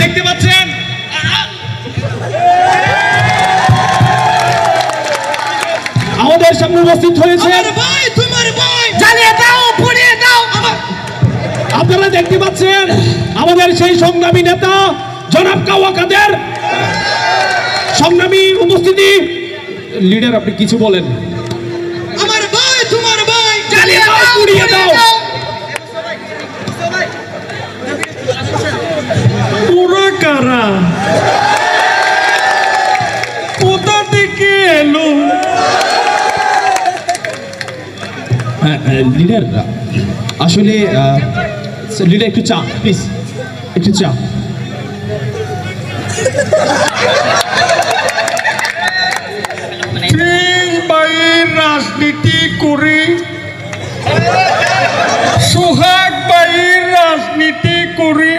দেখতে পাচ্ছেন আমাদের সামনে উপস্থিত হয়েছেন জ্বালিয়ে দাও, পুড়িয়ে দাও। আপনারা দেখতে পাচ্ছেন আমাদের সেই সংগ্রামী নেতা জনাব কাওয়া কাদের সংগ্রামী উপস্থিতি। লিডার আপনি কিছু বলেন। আমার ভাই, তোমার ভাই, জ্বালিয়ে দাও, পুড়িয়ে দাও। পুরা কারা কোথা থেকে এলো? লিডার আসলে লিডার একটু চা প্লিজ, একটু চা। রাজনীতি করে সোহাগ ভাইয়ের রাজনীতি করে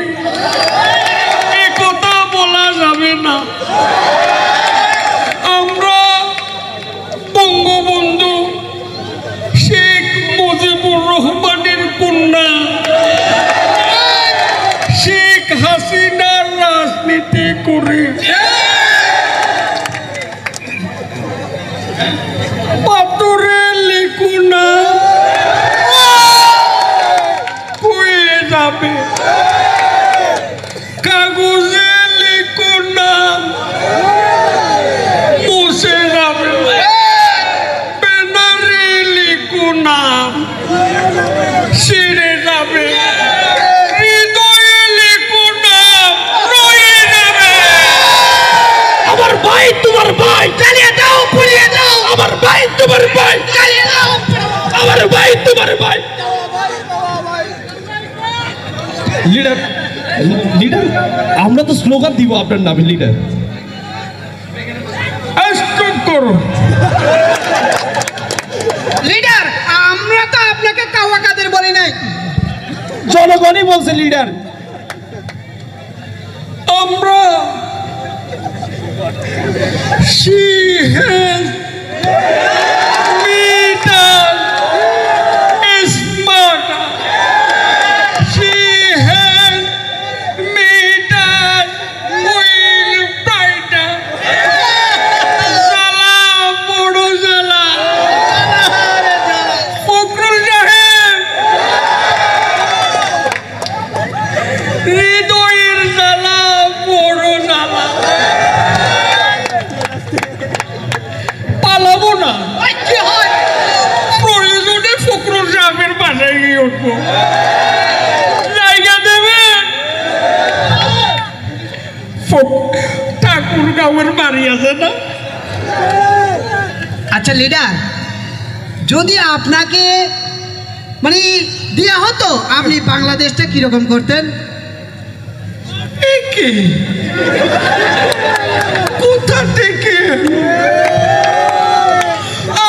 এ কথা বলা যাবে না। আমরা বঙ্গবন্ধু শেখ মুজিবুর রহমানের কন্যা শেখ হাসিনার রাজনীতি করে পাথরে লিখু না পুড়ে যাবে, কাগজে লিখু না মুছে যাবে, ব্যানারে লিখু না ছিঁড়ে যাবে, হৃদয়ে লিখু না রয়ে যাবে। আমার ভাই, তোমার ভাই, জ্বালিয়ে দাও, পুড়িয়ে দাও। আমার ভাই, তোমার ভাই, জ্বালিয়ে দাও, আমার ভাই, তোমার ভাই। লিডার লিডার আমরা তো স্লোগান দিব আপনার নামে। লিডার স্টপ করো। লিডার, আমরা তো আপনাকে কাওয়া কাদের বলি নাই, জনগণই বলছে। লিডার আমরা she has made us smarter. She has made us well brighter. জ্বালা বড় জ্বালা ফখরুল সাহেব, হৃদয়ের জ্বালা বড় জ্বালা। পালাবো না, কি হয়? প্রয়োজনে ফখরুল সাহেবের বাসায় গিয়ে উঠবো। জায়গা দেবেন? ঠাকুর গাঁয়ের বাড়ি আছে না? আচ্ছা লিডার, যদি আপনাকে মানে দেয়া হতো, আপনি বাংলাদেশটা কিরকম করতেন? একে কোথা থেকে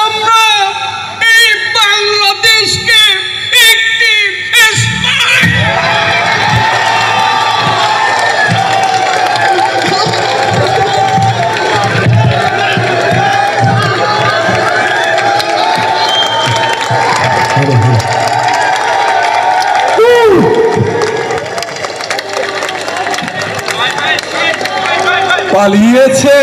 আমরা এই বাংলাদেশকে একটি পালিয়েছে।